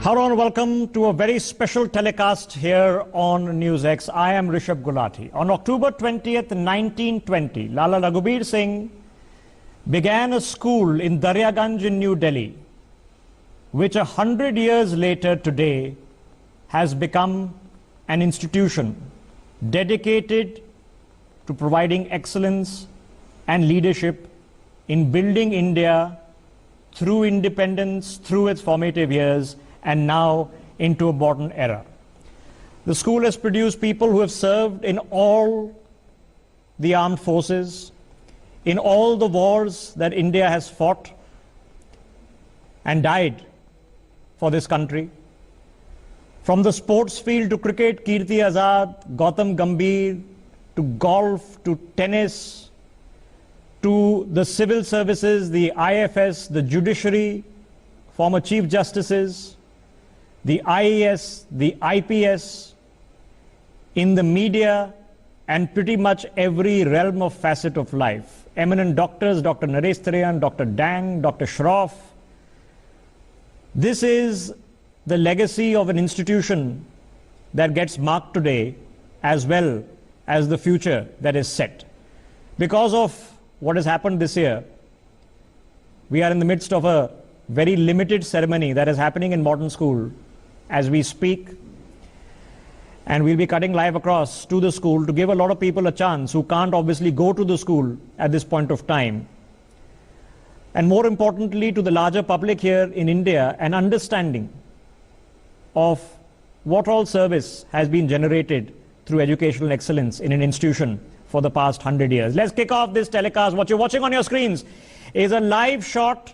Hello and welcome to a very special telecast here on NewsX. I am Rishabh Gulati. On October 20th, 1920, Lala Raghubir Singh began a school in Daryaganj in New Delhi, which 100 years later today has become an institution dedicated to providing excellence and leadership in building India through independence, through its formative years, and now into a modern era. The school has produced people who have served in all the armed forces, in all the wars that India has fought and died for this country. From the sports field to cricket, Kirti Azad, Gautam Gambhir, to golf, to tennis, to the civil services, the IFS, the judiciary, former chief justices, the IAS, the IPS, in the media, and pretty much every realm of facet of life. Eminent doctors, Dr. Naresh Tarayan, Dr. Dang, Dr. Shroff. This is the legacy of an institution that gets marked today, as well as the future that is set. Because of what has happened this year, we are in the midst of a very limited ceremony that is happening in Modern School as we speak, and we'll be cutting live across to the school to give a lot of people a chance who can't obviously go to the school at this point of time, and more importantly to the larger public here in India, an understanding of what all service has been generated through educational excellence in an institution for the past 100 years. Let's kick off this telecast. What you're watching on your screens is a live shot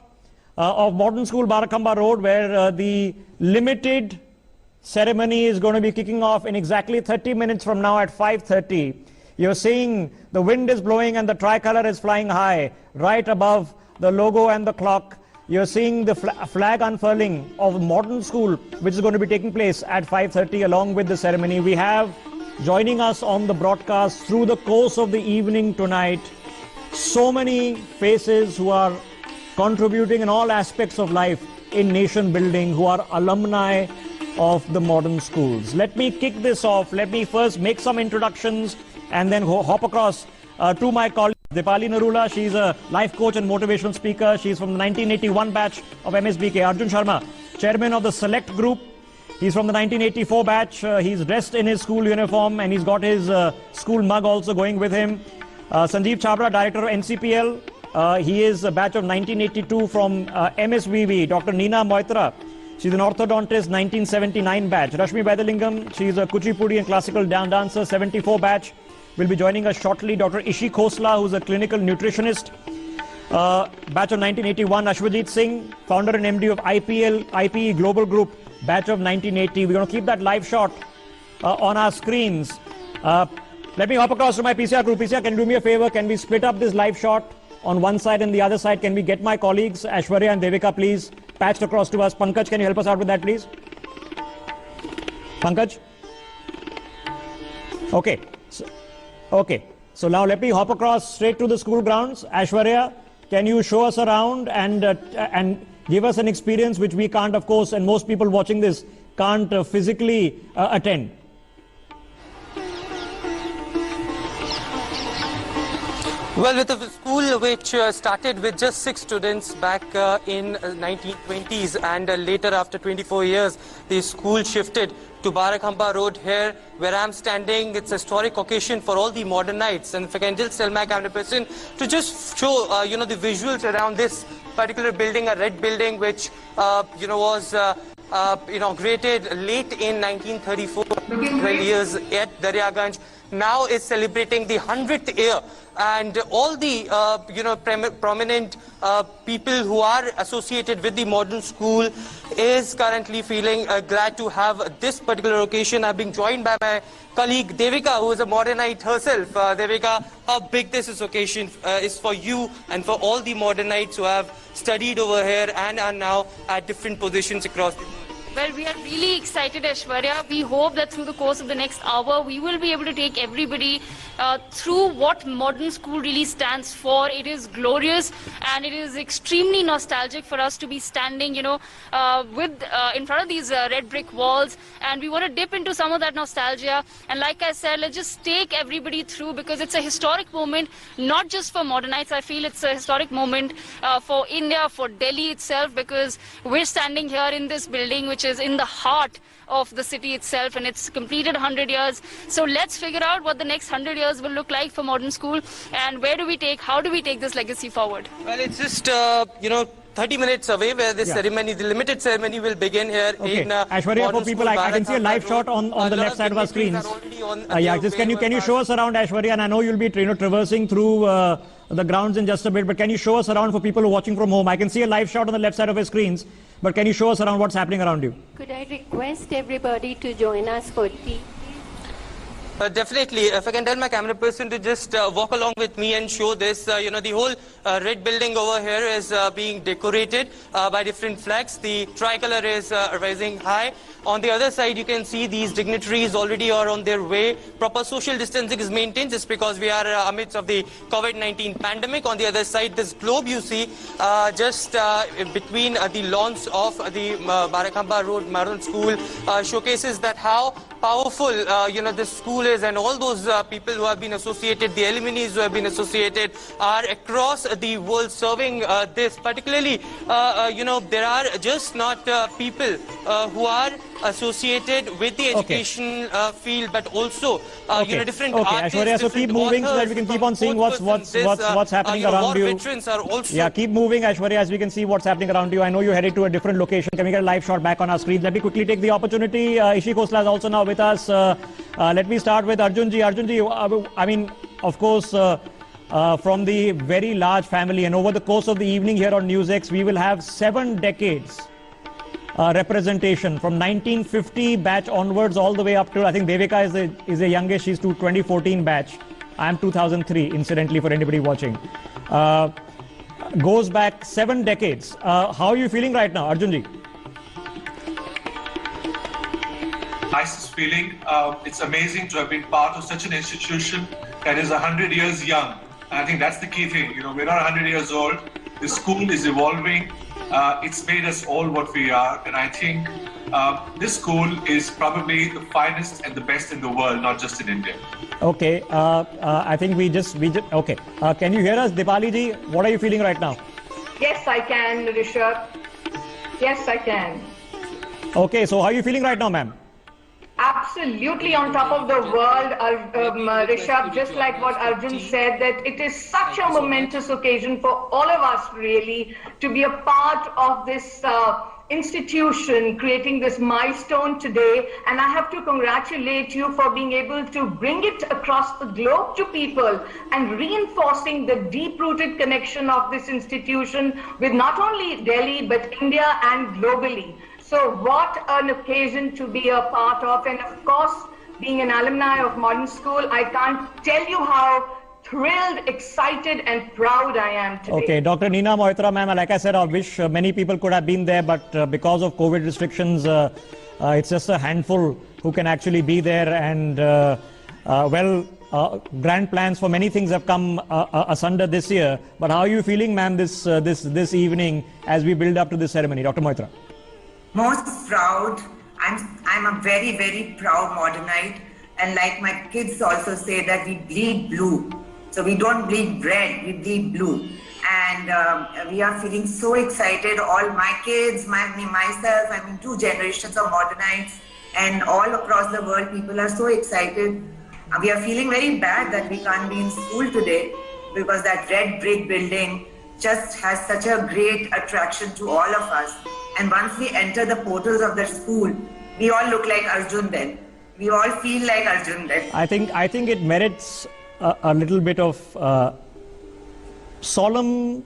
of Modern School Barakhamba Road, where the limited ceremony is going to be kicking off in exactly 30 minutes from now at 5:30. You're seeing the wind is blowing and the tricolor is flying high right above the logo and the clock. You're seeing the flag unfurling of Modern School, which is going to be taking place at 5:30 along with the ceremony. We have joining us on the broadcast through the course of the evening tonight so many faces who are contributing in all aspects of life in nation building, who are alumni of the modern schools. Let me kick this off. Let me first make some introductions and then hop across to my colleague Dipali Narula. She's a life coach and motivational speaker. She's from the 1981 batch of MSBK. Arjun Sharma, chairman of the Select Group. He's from the 1984 batch. He's dressed in his school uniform and he's got his school mug also going with him. Sanjeev Chabra, director of NCPL. He is a batch of 1982 from MSVV. Dr. Neena Moitra, she's an orthodontist, 1979 batch. Rashmi Vaidalingam, she's a Kuchipudi and classical dancer, 74 batch. Will be joining us shortly. Dr. Ishi Khosla, who's a clinical nutritionist, batch of 1981. Ashwajit Singh, founder and MD of IPE Global Group, batch of 1980. We're going to keep that live shot on our screens. Let me hop across to my PCR group. PCR, can you do me a favor? Can we split up this live shot on one side and the other side? Can we get my colleagues, Aishwarya and Devika, please, patched across to us? Pankaj, can you help us out with that, please? Pankaj? Okay. So now let me hop across straight to the school grounds. Aishwarya, can you show us around and give us an experience which we can't, of course, and most people watching this can't physically attend? Well, with a school which started with just 6 students back in 1920s, and later after 24 years, the school shifted to Barakhamba Road here, where I'm standing. It's a historic occasion for all the modernites. And if I can just tell my camera person to just show, the visuals around this particular building, a red building which, was inaugurated late in 1934, 12 years at Daryaganj. Now is celebrating the 100th year, and all the prominent people who are associated with the modern school is currently feeling glad to have this particular occasion. I'm being joined by my colleague Devika, who is a modernite herself. Devika, how big this occasion is for you and for all the modernites who have studied over here and are now at different positions across the world? Well, we are really excited, Aishwarya. We hope that through the course of the next hour, we will be able to take everybody through what modern school really stands for. It is glorious and it is extremely nostalgic for us to be standing, you know, in front of these red brick walls. And we want to dip into some of that nostalgia. And like I said, let's just take everybody through, because it's a historic moment, not just for Modernites. I feel it's a historic moment for India, for Delhi itself, because we're standing here in this building, which is in the heart of the city itself, and it's completed 100 years. So let's figure out what the next 100 years will look like for modern school, and how do we take this legacy forward? Well, it's just, 30 minutes away where this ceremony, the limited ceremony, will begin here in Ashwarya, for people, I can see a live shot on the left side of our screens. Can you show us around, Ashwarya? And I know you'll be traversing through the grounds in just a bit, but can you show us around for people who are watching from home? I can see a live shot on the left side of your screens, but can you show us around what's happening around you? Could I request everybody to join us for tea? Definitely. If I can tell my camera person to just walk along with me and show this, the whole red building over here is being decorated by different flags. The tricolor is rising high. On the other side, you can see these dignitaries already are on their way. Proper social distancing is maintained just because we are amidst of the COVID-19 pandemic. On the other side, this globe you see just between the lawns of the Barakhamba Road Modern School showcases that how powerful, this school is, and all those people who have been associated, the alumni who have been associated, are across the world serving this. Particularly, there are just not people who are associated with the education field, but also different artists. Ashwarya, so keep moving so that we can keep on seeing what's happening around you. Veterans are also keep moving, Ashwarya, as we can see what's happening around you. I know you're headed to a different location. Can we get a live shot back on our screens? Let me quickly take the opportunity. Ishi Khosla is also now with us. Let me start with Arjunji. Arjunji, I mean, of course, from the very large family, and over the course of the evening here on NewsX, we will have 7 decades representation from 1950 batch onwards all the way up to, I think Devika is the youngest. She's 2014 batch. I'm 2003, incidentally, for anybody watching. Goes back 7 decades. How are you feeling right now, Arjunji? Nicest feeling. It's amazing to have been part of such an institution that is 100 years young. And I think that's the key thing. We're not 100 years old. The school is evolving. It's made us all what we are. And I think this school is probably the finest and the best in the world, not just in India. Okay. I think we just okay. Can you hear us, Dipali ji? What are you feeling right now? Yes, I can, Rishabh. Yes, I can. Okay. So how are you feeling right now, ma'am? Absolutely on top of the world, Rishabh, just like what Arjun said, that it is such a momentous occasion for all of us, really, to be a part of this institution, creating this milestone today. And I have to congratulate you for being able to bring it across the globe to people and reinforcing the deep-rooted connection of this institution with not only Delhi, but India and globally. So what an occasion to be a part of. And of course, being an alumni of Modern School, I can't tell you how thrilled, excited and proud I am today. Okay, Dr. Neena Moitra, ma'am, like I said, I wish many people could have been there, but because of COVID restrictions, it's just a handful who can actually be there. And grand plans for many things have come asunder this year. But how are you feeling, ma'am, this evening as we build up to this ceremony? Dr. Moitra. Most proud. I'm a very, very proud Modernite, and like my kids also say that we bleed blue. So we don't bleed red, we bleed blue. And we are feeling so excited. All my kids, myself, 2 generations of Modernites, and all across the world, people are so excited. We are feeling very bad that we can't be in school today, because that red brick building just has such a great attraction to all of us. And once we enter the portals of the school, we all look like Arjun then. We all feel like Arjun then. I think it merits a little bit of solemn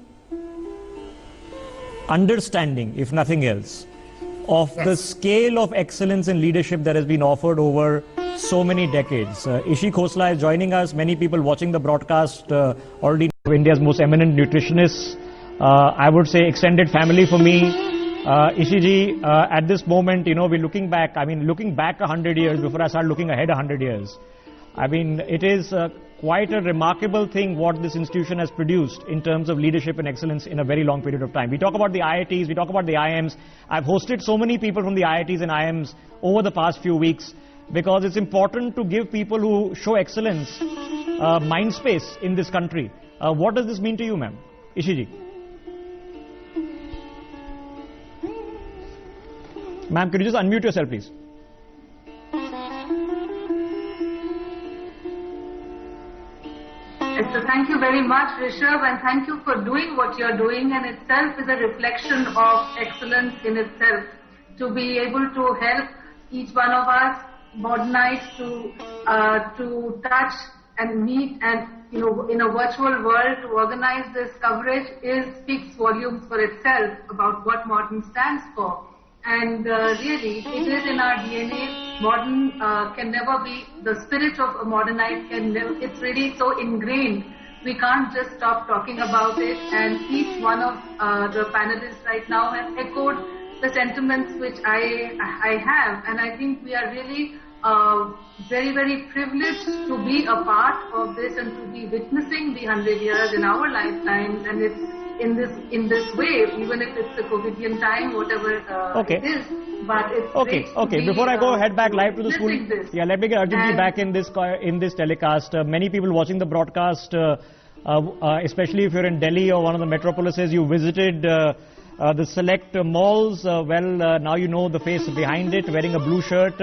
understanding, if nothing else, of the scale of excellence and leadership that has been offered over so many decades. Ishi Khosla is joining us. Many people watching the broadcast already know India's most eminent nutritionist. I would say extended family for me. Ishiji, at this moment, you know, we're looking back, looking back 100 years before I start looking ahead 100 years. It is quite a remarkable thing what this institution has produced in terms of leadership and excellence in a very long period of time. We talk about the IITs, we talk about the IIMs. I've hosted so many people from the IITs and IIMs over the past few weeks because it's important to give people who show excellence mind space in this country. What does this mean to you, ma'am? Ishiji. Ma'am, could you just unmute yourself, please? So thank you very much, Rishabh, and thank you for doing what you're doing, and itself is a reflection of excellence in itself. To be able to help each one of us modernize to touch and meet and, you know, in a virtual world to organize this coverage speaks volumes for itself about what Modern stands for. And really, it is in our DNA. Modern can never be, the spirit of a modernite can never, it's really so ingrained. We can't just stop talking about it, and each one of the panelists right now have echoed the sentiments which I have, and I think we are really very, very privileged to be a part of this and to be witnessing the 100 years in our lifetime, and it's in this way, even if it's a COVIDian time, whatever it is. But it's okay. Before I go head back live to the school, let me get Arjunji back in this telecast. Many people watching the broadcast, especially if you're in Delhi or one of the metropolises, you visited the select malls. Now you know the face behind it, wearing a blue shirt.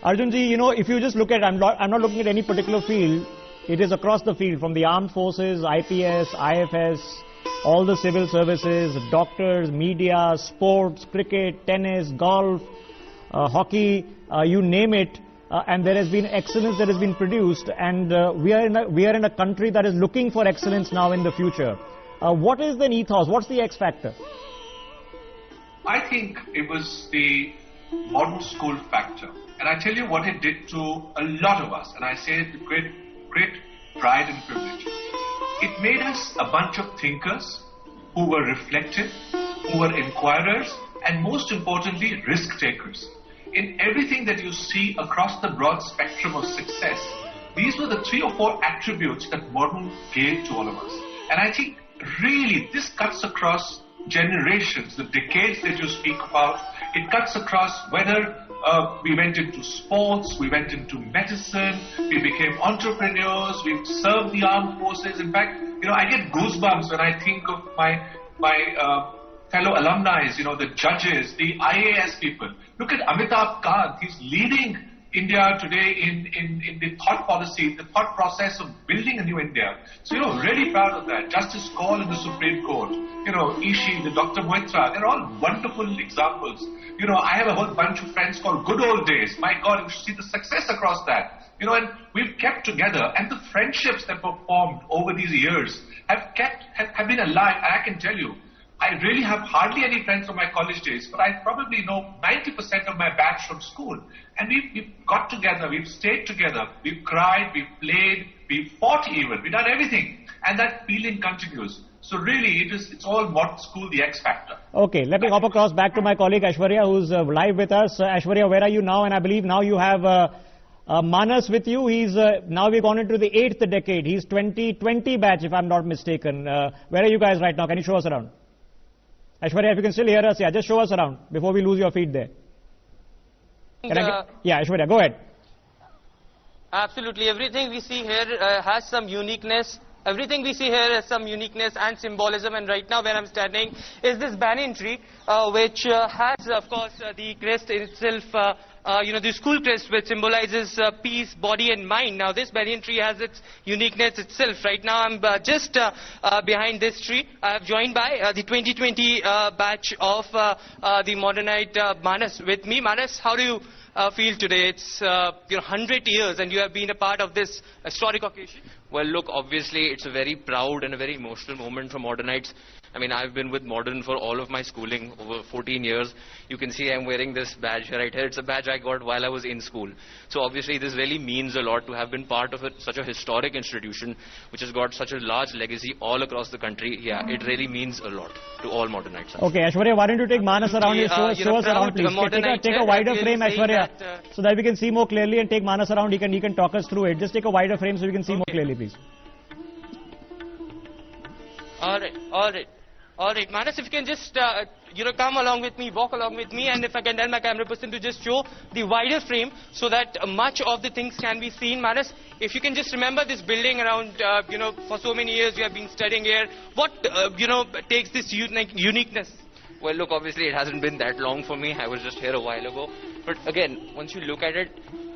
Arjunji, you know, if you just look at, I'm not looking at any particular field. It is across the field, from the armed forces, IPS, IFS, all the civil services, doctors, media, sports, cricket, tennis, golf, hockey, you name it, and there has been excellence that has been produced, and we are in a country that is looking for excellence now in the future. What is the ethos? What's the X factor? I think it was the modern school factor, and I tell you what it did to a lot of us, and I say it with great pride and privilege. It made us a bunch of thinkers who were reflective, who were inquirers, and most importantly, risk takers. In everything that you see across the broad spectrum of success, these were the 3 or 4 attributes that Modern gave to all of us. And I think really this cuts across generations, the decades that you speak about. It cuts across whether we went into sports, we went into medicine, we became entrepreneurs, we served the armed forces. In fact, you know, I get goosebumps when I think of my fellow alumni, you know, the judges, the IAS people. Look at Amitabh Kant. He's leading India today in the thought policy, the thought process of building a new India. So, you know, really proud of that. Justice Kaul in the Supreme Court, you know, Ishi, the Dr. Moitra, they're all wonderful examples. You know, I have a whole bunch of friends called Good Old Days. My God, you should see the success across that. You know, and we've kept together, and the friendships that were formed over these years have been alive. And I can tell you, I really have hardly any friends from my college days, but I probably know 90% of my batch from school. And we've got together, we've stayed together, we've cried, we've played, we've fought even, we've done everything. And that feeling continues. So really, it's all Modern School, the X factor. Okay, let me hop across back to my colleague Ashwarya, who's live with us. Ashwarya, where are you now? And I believe now you have Manas with you. He's now we've gone into the 8th decade. He's 2020 batch, if I'm not mistaken. Where are you guys right now? Can you show us around? Ashwarya, if you can still hear us, just show us around before we lose your feed there. Ashwarya, go ahead. Absolutely. Everything we see here has some uniqueness. Everything we see here has some uniqueness and symbolism, and right now where I'm standing is this banyan tree, which has, of course, the crest in itself, the school crest, which symbolizes peace, body and mind. Now this banyan tree has its uniqueness itself. Right now I'm just behind this tree. I'm joined by the 2020 batch of the Modernite Manas. With me, Manas, how do you feel today? It's 100 years and you have been a part of this historic occasion. Well, look, obviously it's a very proud and a very emotional moment for Modernites. I mean, I've been with Modern for all of my schooling, over 14 years. You can see I'm wearing this badge right here. It's a badge I got while I was in school. So obviously this really means a lot to have been part of such a historic institution, which has got such a large legacy all across the country. Yeah, it really means a lot to all Modernites. Okay, Ashwarya, why don't you take Manas around and show us around, please. Take a wider frame, Ashwarya, so that we can see more clearly, and take Manas around. He can talk us through it. Just take a wider frame so we can see more clearly, please. All right, Manas, if you can just, come along with me, walk along with me, and if I can tell my camera person to just show the wider frame so that much of the things can be seen. Manas, if you can just remember this building around, for so many years you have been studying here, what, takes this uniqueness? Well, look, obviously it hasn't been that long for me. I was just here a while ago. But again, once you look at it,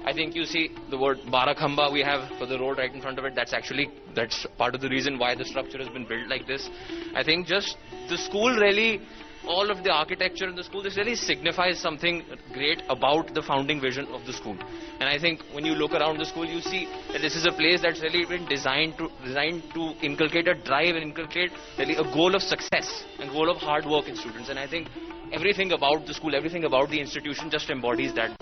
I think you see the word Barakhamba we have for the road right in front of it. That's part of the reason why the structure has been built like this. I think just the school really, all of the architecture in the school, this really signifies something great about the founding vision of the school. And I think when you look around the school, you see that this is a place that's really been designed to inculcate a drive and inculcate really a goal of success and goal of hard work in students. And I think everything about the school, everything about the institution just embodies that.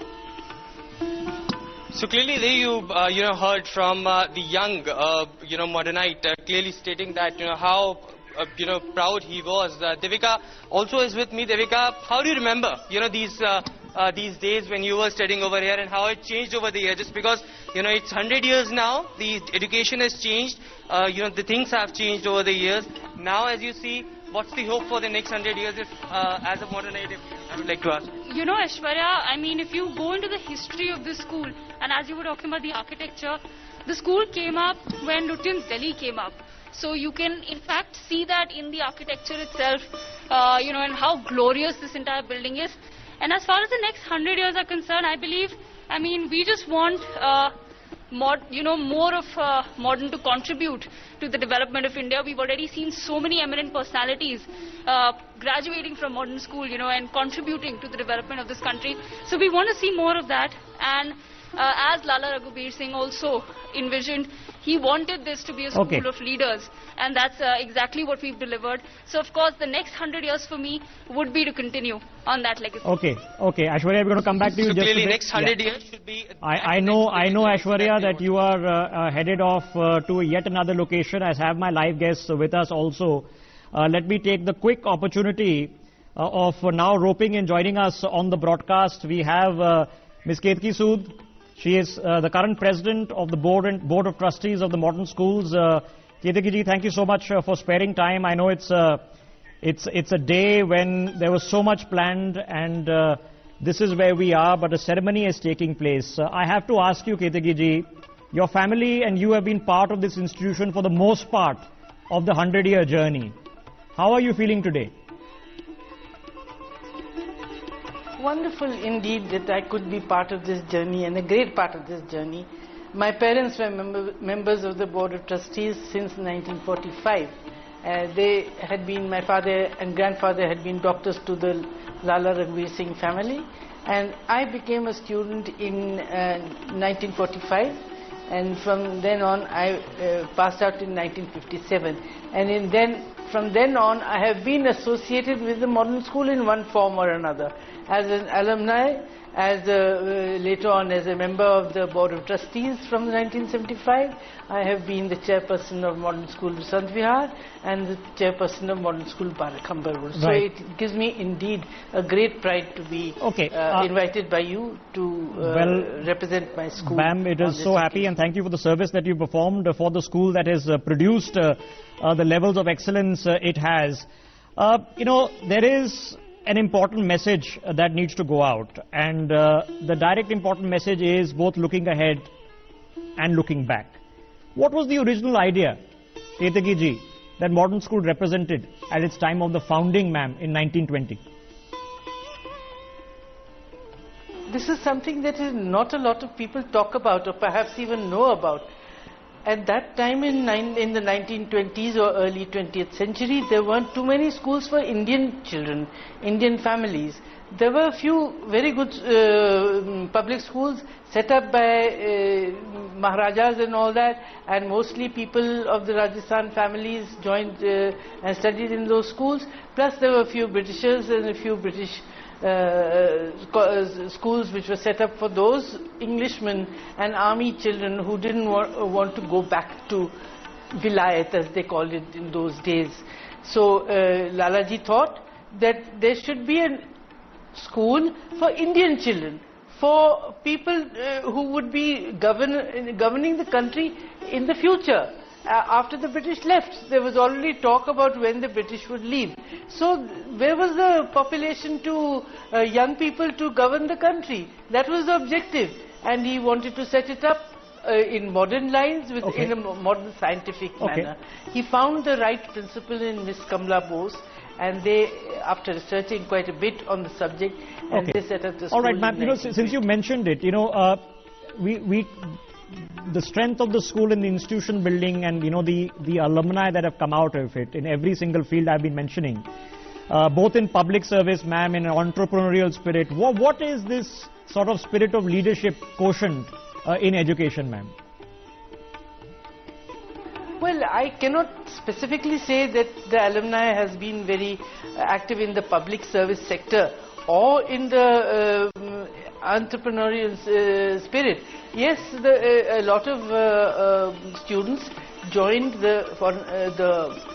So clearly there you heard from the young Modernite clearly stating that how proud he was. Devika also is with me. Devika, how do you remember these days when you were studying over here, and how it changed over the years? Just because it's 100 years now, the education has changed, the things have changed over the years. Now as you see, what's the hope for the next 100 years if, as a Modernite, I would like to ask? Ashwarya, I mean, if you go into the history of this school, and as you were talking about the architecture, the school came up when Lutyens Delhi came up. So you can in fact see that in the architecture itself, and how glorious this entire building is. And as far as the next 100 years are concerned, I believe, I mean, we just want more of Modern to contribute to the development of India. We've already seen so many eminent personalities graduating from Modern School, and contributing to the development of this country. So we want to see more of that. And as Lala Raghubir Singh also envisioned, he wanted this to be a school of leaders, and that's exactly what we've delivered. So of course the next 100 years for me would be to continue on that legacy. Okay, Ashwarya, we're going to come back to you. So clearly next 100 years should be... I know Ashwarya, that you are headed off to yet another location, as have my live guests with us also. Let me take the quick opportunity of now roping in, joining us on the broadcast. We have Ms. Ketki Sood. She is the current president of the board of trustees of the Modern Schools. Ketki ji, thank you so much for sparing time. I know it's a day when there was so much planned, and this is where we are, but a ceremony is taking place. I have to ask you, Ketki ji, your family and you have been part of this institution for the most part of the 100-year journey. How are you feeling today? Wonderful indeed that I could be part of this journey, and a great part of this journey. My parents were members of the Board of Trustees since 1945. They had been, my father and grandfather had been doctors to the Lala Raghubir Singh family, and I became a student in 1945, and from then on I passed out in 1957, and from then on I have been associated with the Modern School in one form or another, as an alumni, as later on as a member of the Board of Trustees from 1975. I have been the chairperson of Modern School Sant Vihar and the chairperson of Modern School Barakhamba Road. So it gives me indeed a great pride to be invited by you to represent my school. Ma'am, it is so happy, and thank you for the service that you performed for the school that has produced the levels of excellence it has. There is an important message that needs to go out, and the direct important message is both looking ahead and looking back. What was the original idea, Ketki ji, that Modern School represented at its time of the founding, ma'am, in 1920? This is something that not a lot of people talk about, or perhaps even know about. At that time in the 1920s or early 20th century, there weren't too many schools for Indian children, Indian families. There were a few very good public schools set up by Maharajas and all that, and mostly people of the Rajasthan families joined and studied in those schools. Plus there were a few Britishers and a few British schools which were set up for those Englishmen and army children who didn't want to go back to Vilayat, as they called it in those days. So Lalaji thought that there should be a school for Indian children, for people who would be governing the country in the future. After the British left, there was already talk about when the British would leave. So where was the population to young people to govern the country? That was the objective, and he wanted to set it up in modern lines, in a modern scientific manner. He found the right principle in Miss Kamala Bose, and they, after researching quite a bit on the subject, and they set up the school. All right, ma'am. Since you mentioned it, the strength of the school in the institution building, and the alumni that have come out of it in every single field I've been mentioning, both in public service, ma'am, in entrepreneurial spirit. What is this sort of spirit of leadership quotient in education, ma'am? Well, I cannot specifically say that the alumni has been very active in the public service sector or in the entrepreneurial spirit. Yes, a lot of students joined the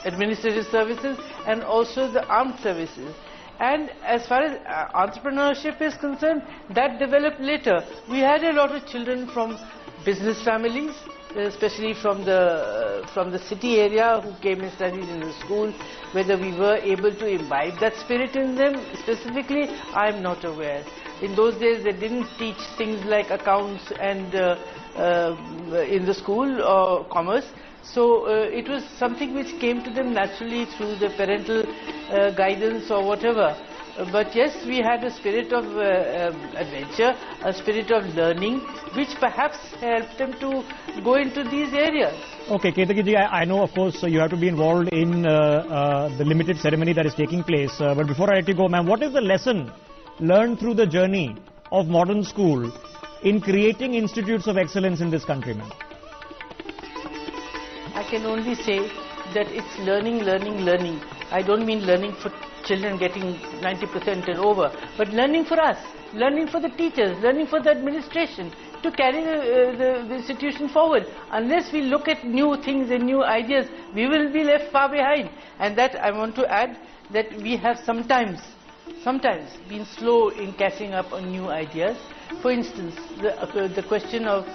administrative services and also the armed services. And as far as entrepreneurship is concerned, that developed later. We had a lot of children from business families, especially from the city area, who came and studied in the school. Whether we were able to imbibe that spirit in them specifically, I am not aware. In those days, they didn't teach things like accounts and in the school or commerce. So it was something which came to them naturally through the parental guidance or whatever. But yes, we had a spirit of adventure, a spirit of learning, which perhaps helped them to go into these areas. Okay, Ketaki ji, I know, of course, you have to be involved in the limited ceremony that is taking place. But before I let you go, ma'am, what is the lesson learned through the journey of modern school in creating institutes of excellence in this country, ma'am? I can only say that it's learning, learning, learning. I don't mean learning for children getting 90% and over, but learning for us, learning for the teachers, learning for the administration to carry the institution forward. Unless we look at new things and new ideas, we will be left far behind. And that I want to add that we have sometimes been slow in catching up on new ideas. For instance, the question of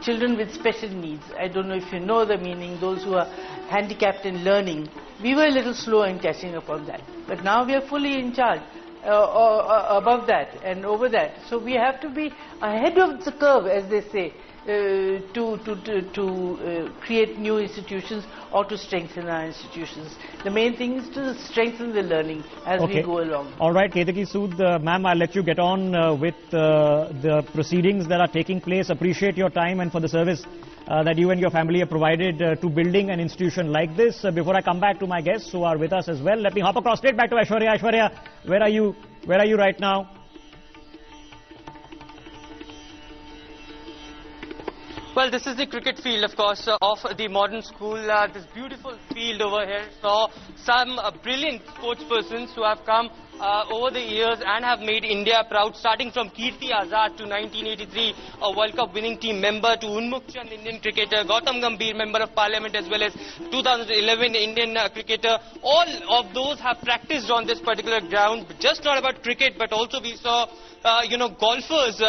children with special needs. I don't know if you know the meaning, those who are handicapped in learning. We were a little slow in catching up on that. But now we are fully in charge, above that and over that. So we have to be ahead of the curve, as they say, to create new institutions or to strengthen our institutions. The main thing is to strengthen the learning as we go along. All right, Ketaki Sood, ma'am, I'll let you get on with the proceedings that are taking place. Appreciate your time and for the service that you and your family have provided to building an institution like this. Before I come back to my guests who are with us as well, let me hop across straight back to Aishwarya. Aishwarya, where are you? Where are you right now? Well, this is the cricket field, of course, of the modern school. This beautiful field over here saw some brilliant sportspersons who have come over the years and have made India proud, starting from Kirti Azad to 1983, a World Cup winning team member, to Unmukh Chand, Indian cricketer, Gautam Gambhir, member of parliament, as well as 2011 Indian cricketer. All of those have practiced on this particular ground. Just not about cricket, but also we saw golfers,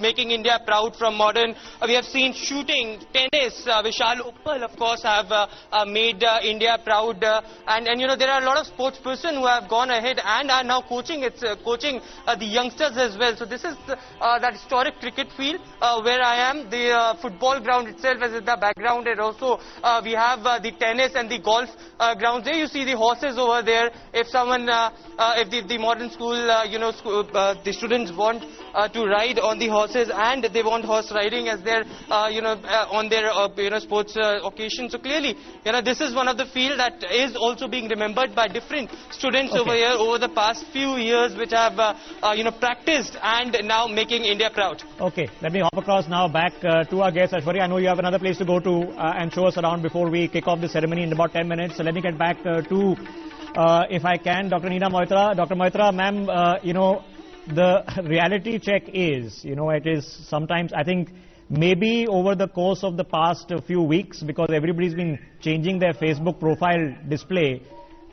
making India proud from modern. We have seen shooting, tennis. Vishal Uppal, of course, have made India proud. And there are a lot of sportspersons who have gone ahead and are now coaching coaching the youngsters as well. So this is that historic cricket field where I am. The football ground itself is in the background, and also we have the tennis and the golf grounds. There you see the horses over there. If someone, if the modern school, the students want to ride on the horses, and they want horse riding as their, on their, sports occasion. So clearly, this is one of the field that is also being remembered by different students over here over the past few years, which have, practiced and now making India proud. Okay, let me hop across now back to our guest, Ashwarya. I know you have another place to go to and show us around before we kick off the ceremony in about 10 minutes. So let me get back to, if I can, Dr. Neena Moitra. Dr. Moitra, ma'am, the reality check is, it is sometimes, I think, maybe over the course of the past few weeks, because everybody's been changing their Facebook profile display,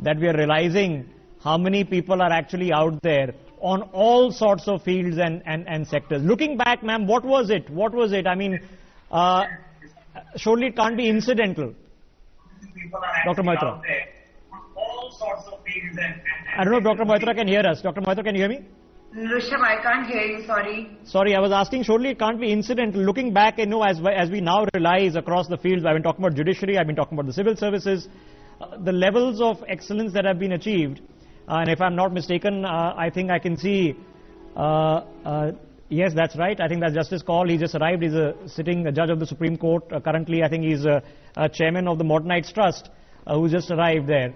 that we are realizing how many people are actually out there on all sorts of fields and sectors. Looking back, ma'am, what was it? What was it? I mean, surely it can't be incidental. Dr. Moitra. All sorts of fields I don't know if Dr. Moitra can hear us. Dr. Moitra, can you hear me? Rishabh, I can't hear you, sorry. Sorry, I was asking, surely it can't be incidental. Looking back, as we now realize across the fields, I've been talking about judiciary, I've been talking about the civil services, the levels of excellence that have been achieved, and if I'm not mistaken, I think I can see, yes, that's right. I think that's Justice Kaul. He just arrived. He's a sitting judge of the Supreme Court. Currently, I think he's a chairman of the Modernites Trust, who just arrived there.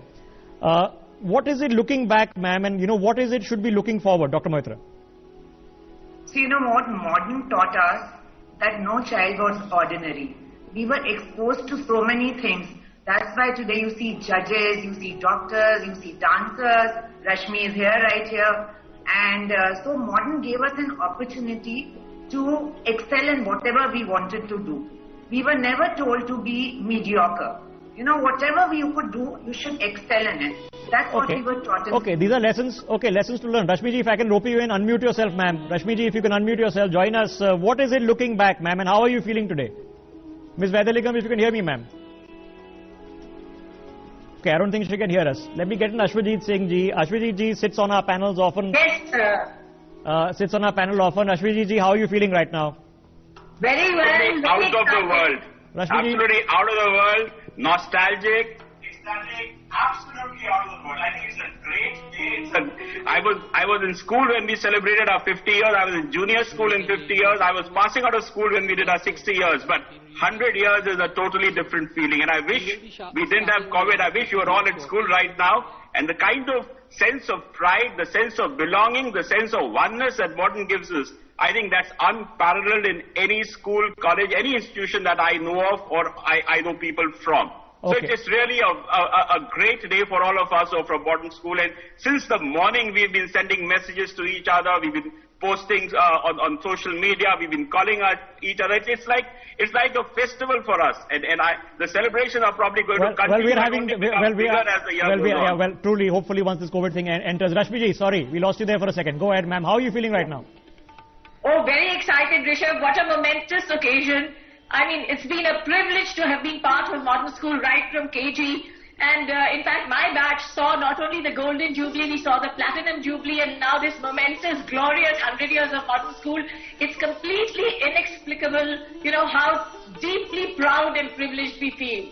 What is it looking back, ma'am, and what is it should be looking forward, Dr. Moitra? So what modern taught us, that no child was ordinary. We were exposed to so many things. That's why today you see judges, you see doctors, you see dancers. Rashmi is here, right here. And so modern gave us an opportunity to excel in whatever we wanted to do. We were never told to be mediocre. Whatever you could do, you should excel in it. That's what we were taught. Okay, these are lessons. Okay, lessons to learn. Rashmi ji, if I can rope you in, unmute yourself, ma'am. Rashmi ji, if you can unmute yourself, join us. What is it looking back, ma'am, and how are you feeling today? Ms. Vaidyaligam, if you can hear me, ma'am. Okay, I don't think she can hear us. Let me get in Ashwajit Singh ji. Ashwajit ji sits on our panels often. Yes, sir. Sits on our panel often. Ashwajit ji, how are you feeling right now? Very well. Out of the world. Absolutely out of the world. Nostalgic. Ecstatic. Absolutely out of the world. I think it's a great day. I was in school when we celebrated our 50 years. I was in junior school in 50 years. I was passing out of school when we did our 60 years. But 100 years is a totally different feeling. And I wish we didn't have COVID. I wish you were all at school right now. And the kind of sense of pride, the sense of belonging, the sense of oneness that modern gives us, I think that's unparalleled in any school, college, any institution that I know of or I know people from. Okay. So it's really a great day for all of us who are from Modern School. And since the morning, we've been sending messages to each other. We've been posting on social media. We've been calling each other. It's like a festival for us. And the celebrations are probably going to continue. Well, truly, hopefully, once this COVID thing enters. Rashmi ji, sorry, we lost you there for a second. Go ahead, ma'am. How are you feeling right now? Oh, very excited, Rishabh. What a momentous occasion. I mean, it's been a privilege to have been part of Modern School right from KG. And in fact, my batch saw not only the Golden Jubilee, we saw the Platinum Jubilee, and now this momentous, glorious 100 years of Modern School. It's completely inexplicable, how deeply proud and privileged we feel.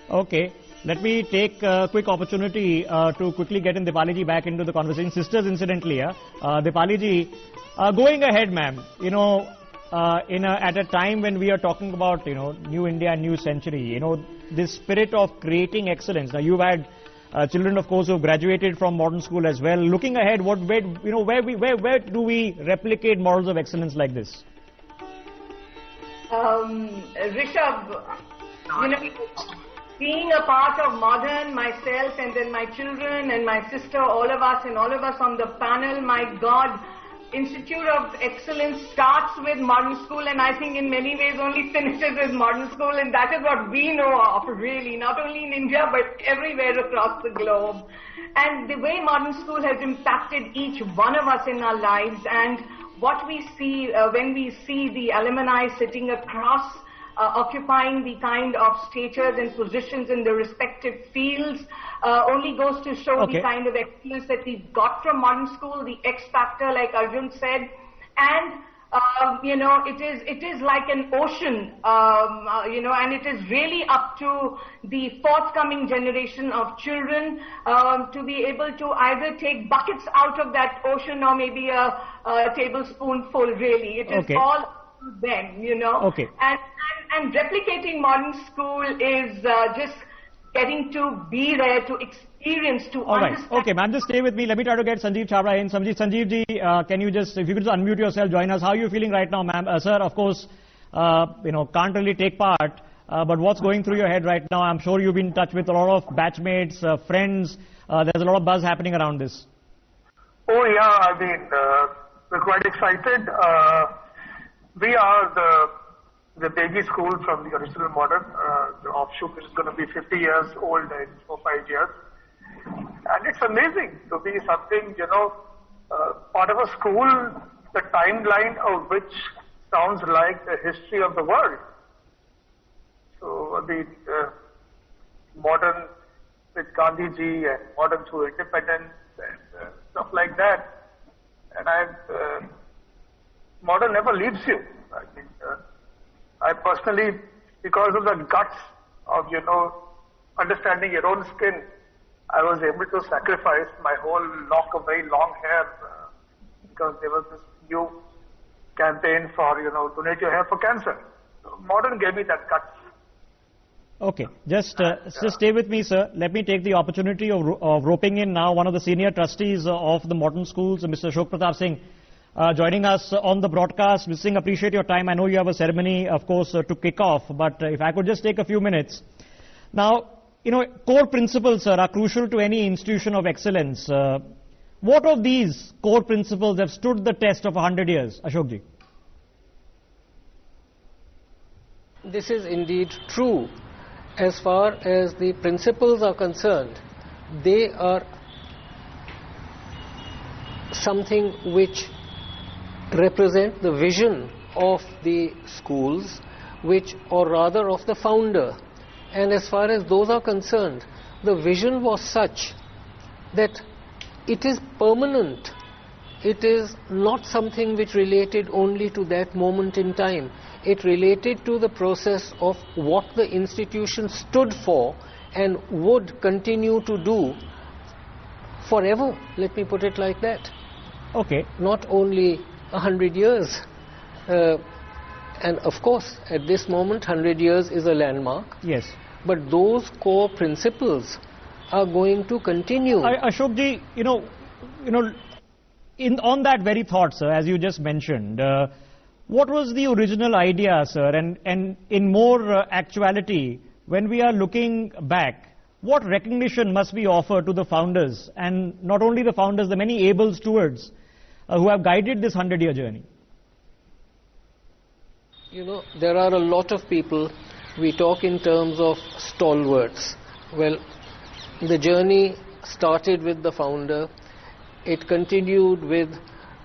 Okay. Let me take a quick opportunity to quickly get in Dipali ji back into the conversation. Sisters, incidentally, Dipali ji, going ahead, ma'am, at a time when we are talking about, New India, New Century, this spirit of creating excellence. Now, you've had children, of course, who have graduated from Modern School as well. Looking ahead, where do we replicate models of excellence like this? Rishabh, being a part of Modern, myself and then my children and my sister, all of us on the panel, my God, Institute of Excellence starts with Modern School, and I think in many ways only finishes with Modern School, and that is what we know of, really, not only in India but everywhere across the globe. And the way Modern School has impacted each one of us in our lives, and what we see when we see the alumni sitting across occupying the kind of statures and positions in the respective fields only goes to show the kind of excellence that we've got from modern school, the X factor, like Arjun said, and you know, it is like an ocean, you know, and it is really up to the forthcoming generation of children to be able to either take buckets out of that ocean or maybe a tablespoonful, really. It is all up to them, you know. And replicating modern school is just getting to be there, to experience, to understand. Okay, ma'am, just stay with me. Let me try to get Sanjeev Chhabra in. Sanjeev ji, can you just, if you could just unmute yourself, join us. How are you feeling right now, ma'am? Sir, of course, you know, can't really take part, but what's going through your head right now? I'm sure you've been in touch with a lot of batchmates, friends. There's a lot of buzz happening around this. Oh, yeah, I mean, we're quite excited. We are the baby school from the original Modern. The offshoot is going to be 50 years old in 4 or 5 years. And it's amazing to be something, you know, part of a school, the timeline of which sounds like the history of the world. So the modern with Gandhiji and modern through independence and stuff like that. And modern never leaves you. I think I personally, because of the guts of, you know, understanding your own skin, I was able to sacrifice my whole lock of very long hair because there was this new campaign for, you know, donate your hair for cancer. So modern gave me that guts. Okay, just stay with me, sir. Let me take the opportunity of roping in now one of the senior trustees of the modern schools, Mr. Ashok Pratap Singh, joining us on the broadcast. Mr. Singh, appreciate your time. I know you have a ceremony, of course, to kick off, but if I could just take a few minutes. Now, you know, core principles, sir, are crucial to any institution of excellence. What of these core principles have stood the test of 100 years? Ashokji. This is indeed true. As far as the principles are concerned, they are something which represent the vision of the schools, or rather of the founder. And as far as those are concerned, the vision was such that it is permanent. It is not something which related only to that moment in time. It related to the process of what the institution stood for and would continue to do forever, let me put it like that. Okay. Not only 100 years. And of course, at this moment, 100 years is a landmark. Yes. But those core principles are going to continue. Ashokji, on that very thought, sir, as you just mentioned, what was the original idea, sir? And in more actuality, when we are looking back, what recognition must be offered to the founders, and not only the founders, the many able stewards who have guided this 100-year journey? You know, there are a lot of people, we talk in terms of stalwarts. Well, the journey started with the founder. It continued with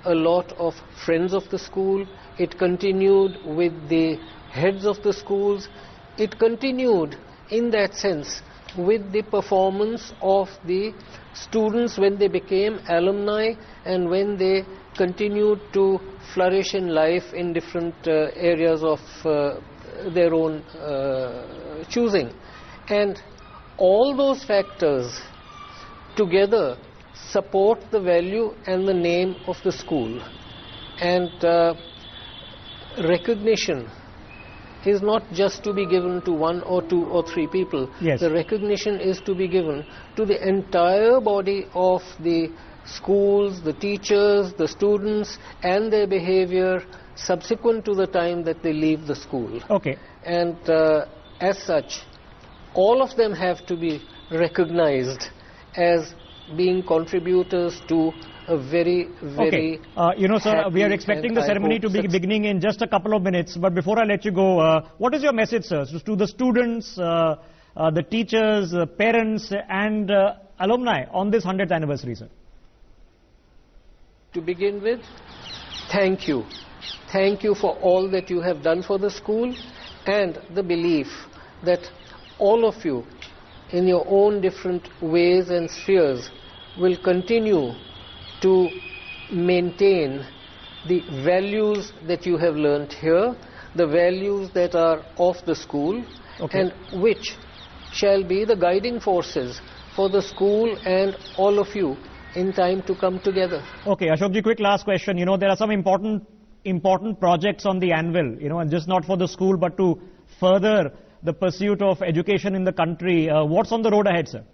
a lot of friends of the school. It continued with the heads of the schools. It continued in that sense with the performance of the students when they became alumni and when they continued to flourish in life in different areas of their own choosing. And all those factors together support the value and the name of the school. And recognition is not just to be given to 1 or 2 or 3 people. Yes. The recognition is to be given to the entire body of the schools, the teachers, the students, and their behavior subsequent to the time that they leave the school. Okay. And as such, all of them have to be recognized as being contributors to a very, very sir, we are expecting the ceremony to be beginning in just a couple of minutes. But before I let you go, what is your message, sir, to the students, the teachers, parents, and alumni on this 100th anniversary, sir? To begin with, thank you. Thank you for all that you have done for the school, and the belief that all of you, in your own different ways and spheres, will continue to maintain the values that you have learnt here, the values that are of the school, and which shall be the guiding forces for the school and all of you in time to come together. Okay, Ashokji, quick last question. There are some important projects on the anvil, and just not for the school, but to further the pursuit of education in the country. What's on the road ahead, sir?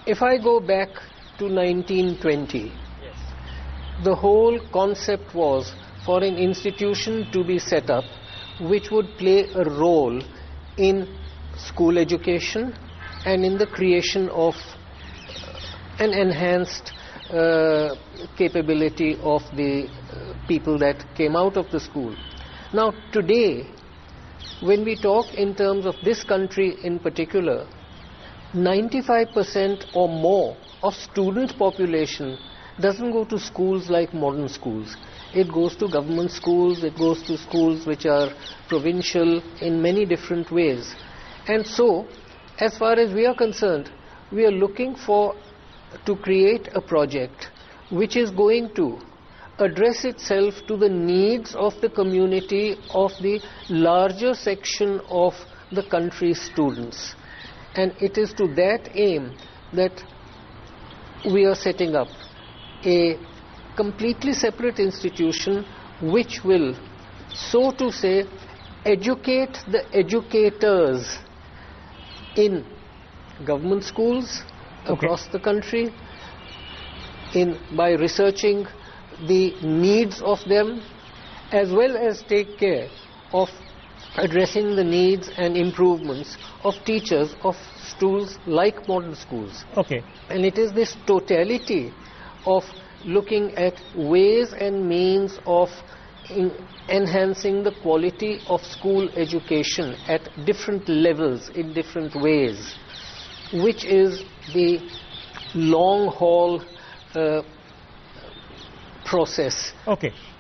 If I go back to 1920, the whole concept was for an institution to be set up which would play a role in school education and in the creation of an enhanced capability of the people that came out of the school. Now today, when we talk in terms of this country in particular, 95% or more of student population doesn't go to schools like modern schools. It goes to government schools, it goes to schools which are provincial in many different ways. And so, as far as we are concerned, we are looking to create a project which is going to address itself to the needs of the community of the larger section of the country's students. And it is to that aim that we are setting up a completely separate institution which will, so to say, educate the educators in government schools across the country, by researching the needs of them, as well as take care of addressing the needs and improvements of teachers of schools like modern schools. And it is this totality of looking at ways and means of enhancing the quality of school education at different levels in different ways, which is the long haul process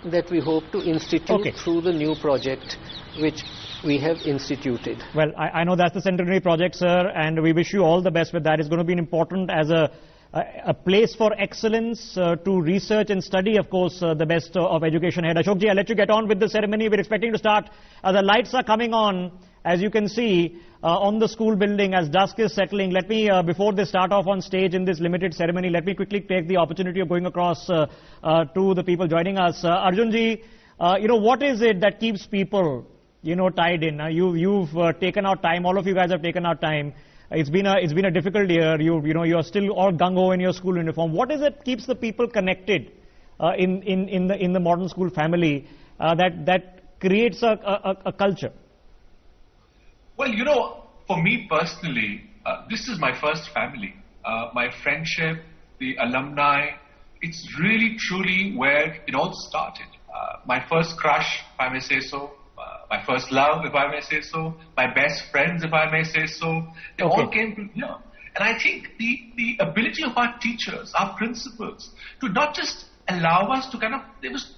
that we hope to institute through the new project which we have instituted. Well, I know that's the centenary project, sir, and we wish you all the best with that. It's going to be important as a place for excellence to research and study, of course, the best of education ahead. Ashokji, I'll let you get on with the ceremony. We're expecting to start. The lights are coming on, as you can see, on the school building as dusk is settling. Let me, before they start off on stage in this limited ceremony, let me quickly take the opportunity of going across to the people joining us. Arjunji, what is it that keeps people, tied in? You've taken out time. All of you guys have taken out time. It's been a difficult year. You're still all gung-ho in your school uniform. What is it keeps the people connected in the modern school family that creates a culture? Well, for me personally, this is my first family. My friendship, the alumni, it's really truly where it all started. My first crush, if I may say so. My first love, if I may say so, my best friends, if I may say so, they all came to here. And I think the ability of our teachers, our principals, to not just allow us to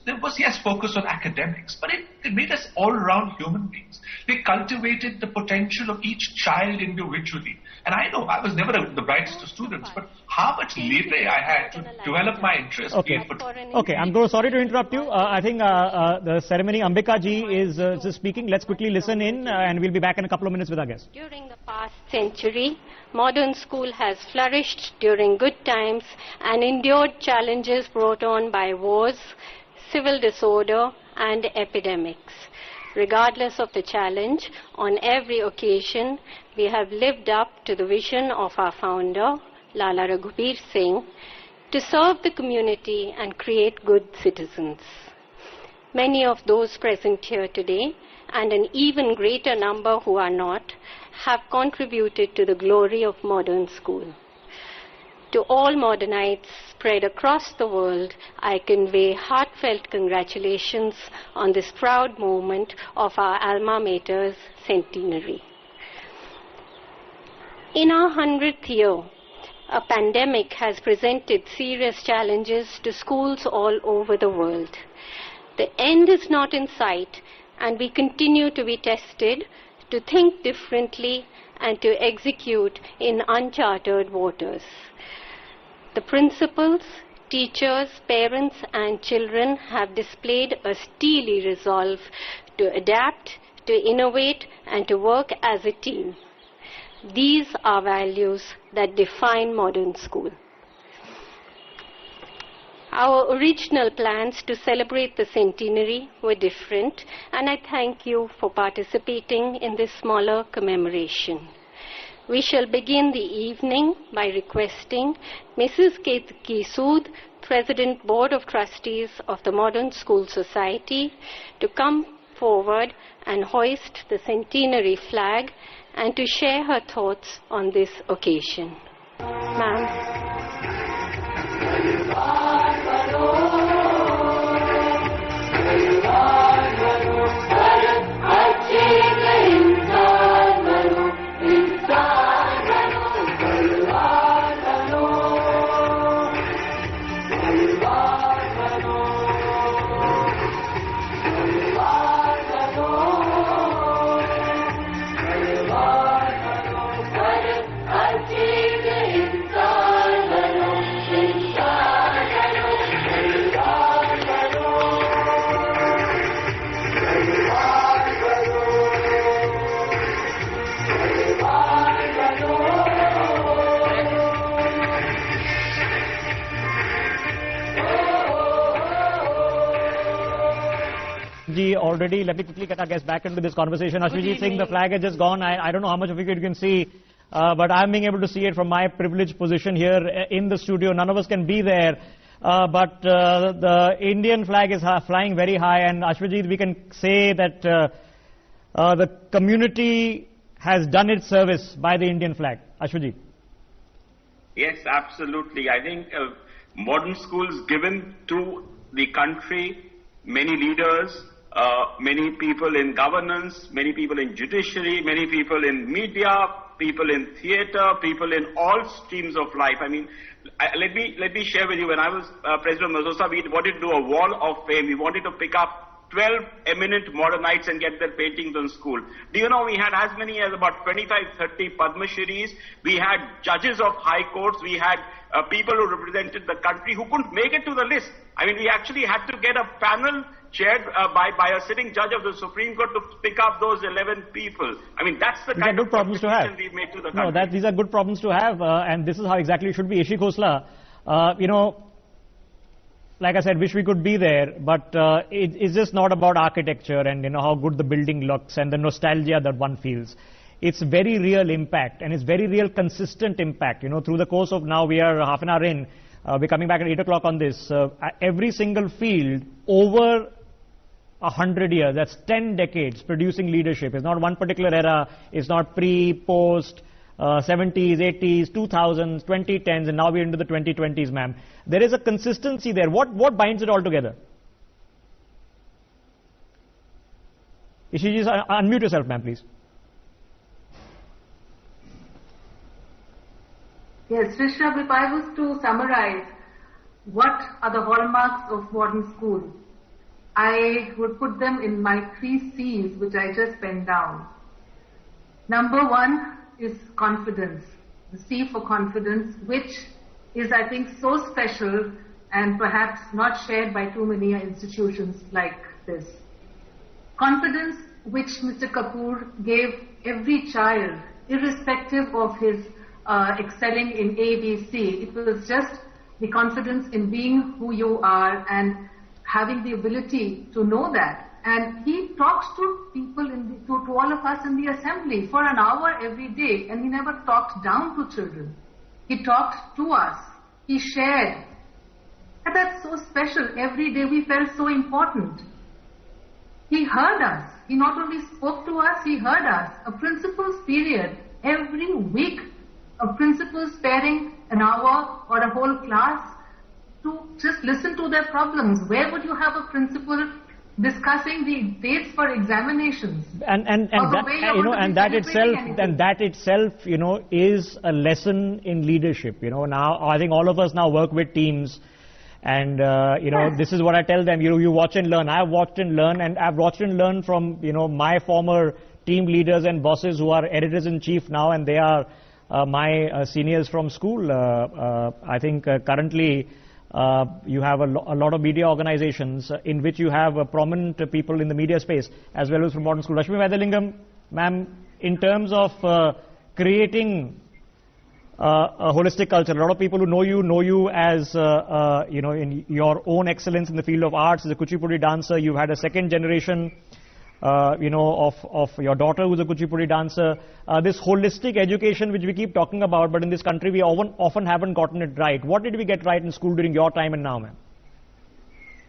there was yes, focus on academics, but it made us all-round human beings. They cultivated the potential of each child individually. And I know I was never the brightest of students, but how much leeway I had to develop my interest. I'm sorry to interrupt you. I think the ceremony, Ambika ji is speaking. Let's quickly listen in and we'll be back in a couple of minutes with our guests. During the past century, modern school has flourished during good times and endured challenges brought on by wars, civil disorder and epidemics. Regardless of the challenge, on every occasion, we have lived up to the vision of our founder, Lala Raghubir Singh, to serve the community and create good citizens. Many of those present here today, and an even greater number who are not, have contributed to the glory of modern school. To all modernites spread across the world, I convey heartfelt congratulations on this proud moment of our alma mater's centenary. In our 100th year, a pandemic has presented serious challenges to schools all over the world. The end is not in sight, and we continue to be tested to think differently and to execute in uncharted waters. The principals, teachers, parents, and children have displayed a steely resolve to adapt, to innovate, and to work as a team. These are values that define modern school. Our original plans to celebrate the centenary were different, and I thank you for participating in this smaller commemoration. We shall begin the evening by requesting Mrs. Ketki Sood, President Board of Trustees of the Modern School Society, to come forward and hoist the centenary flag and to share her thoughts on this occasion. Ma'am. Already, let me quickly get our guests back into this conversation. Ashwajit Singh, the flag has just gone. I don't know how much of it you can see, but I'm being able to see it from my privileged position here in the studio. None of us can be there, but the Indian flag is flying very high, and Ashwajit, we can say that the community has done its service by the Indian flag. Ashwajit. Yes, absolutely. I think modern schools given to the country, many leaders, many people in governance, many people in judiciary, many people in media, people in theatre, people in all streams of life. I mean, let me share with you, when I was President of Mazosa, we wanted to do a wall of fame. We wanted to pick up 12 eminent modernites and get their paintings on school. Do you know we had as many as about 25-30 Padma Shris. We had judges of high courts. We had people who represented the country who couldn't make it to the list. I mean, we actually had to get a panel chaired by a sitting judge of the Supreme Court to pick up those 11 people. I mean, that's the kind of contribution we've made to the country. No, these are good problems to have, and this is how exactly it should be. Ishi Khosla, you know, like I said, wish we could be there, but it's just not about architecture and, you know, how good the building looks and the nostalgia that one feels. It's very real impact, and it's very real consistent impact. You know, through the course of, now we are half an hour in, we're coming back at 8 o'clock on this. Every single field over 100 years, that's 10 decades producing leadership. It's not one particular era, it's not pre, post, 70s, 80s, 2000s, 2010s, and now we're into the 2020s, ma'am. There is a consistency there. What binds it all together? Ishiji, unmute yourself, ma'am, please. Yes, Rishabh, if I was to summarize what are the hallmarks of modern school, I would put them in my 3 C's, which I just penned down. Number 1 is confidence, the C for confidence, which is, I think, so special and perhaps not shared by too many institutions like this. Confidence which Mr. Kapoor gave every child, irrespective of his excelling in A, B, C. It was just the confidence in being who you are and having the ability to know that. And he talks to people, to all of us in the assembly for an hour every day, and he never talked down to children. He talked to us. He shared. And that's so special. Every day we felt so important. He heard us. He not only spoke to us, he heard us. A principal's period every week. A principal sparing an hour or a whole class to just listen to their problems. Where would you have a principal discussing the dates for examinations? And that, you know, and that itself, you know, is a lesson in leadership. You know, now I think all of us now work with teams, And, this is what I tell them, you watch and learn. I've watched and learned, and I've watched and learned from, my former team leaders and bosses who are editors-in-chief now, and they are my seniors from school. I think currently you have a lot of media organizations in which you have prominent people in the media space as well as from Modern School. Rashmi Vaidalingam, ma'am, in terms of creating a holistic culture, a lot of people who know you as, in your own excellence in the field of arts, as a Kuchipudi dancer. You've had a second generation of your daughter who's a Kuchipudi dancer. This holistic education which we keep talking about, but in this country we often haven't gotten it right. What did we get right in school during your time and now, ma'am?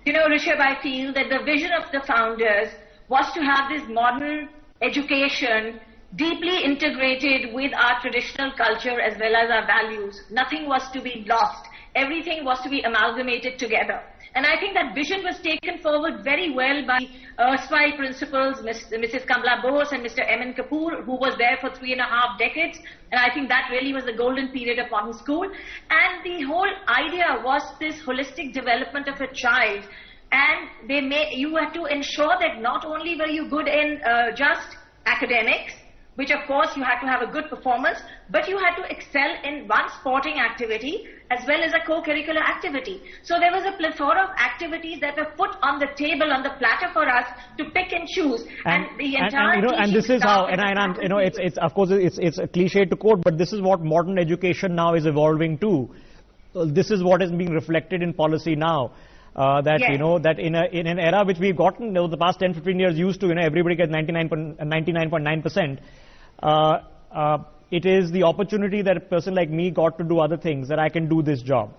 Rishabh, I feel that the vision of the founders was to have this modern education deeply integrated with our traditional culture as well as our values. Nothing was to be lost. Everything was to be amalgamated together. And I think that vision was taken forward very well by erstwhile principals, Mrs. Kamla Bose and Mr. M.N. Kapoor, who was there for 3.5 decades. And I think that really was the golden period of modern school. And the whole idea was this holistic development of a child. And you had to ensure that not only were you good in just academics, which of course you had to have a good performance, but you had to excel in one sporting activity as well as a co-curricular activity. So there was a plethora of activities that were put on the table, on the platter for us to pick and choose. And the entire and this is how, it's of course it's a cliche to quote, but this is what modern education now is evolving to. This is what is being reflected in policy now. That in an era which we've gotten the past 10-15 years used to, everybody gets 99.9%. It is the opportunity that a person like me got to do other things, that I can do this job.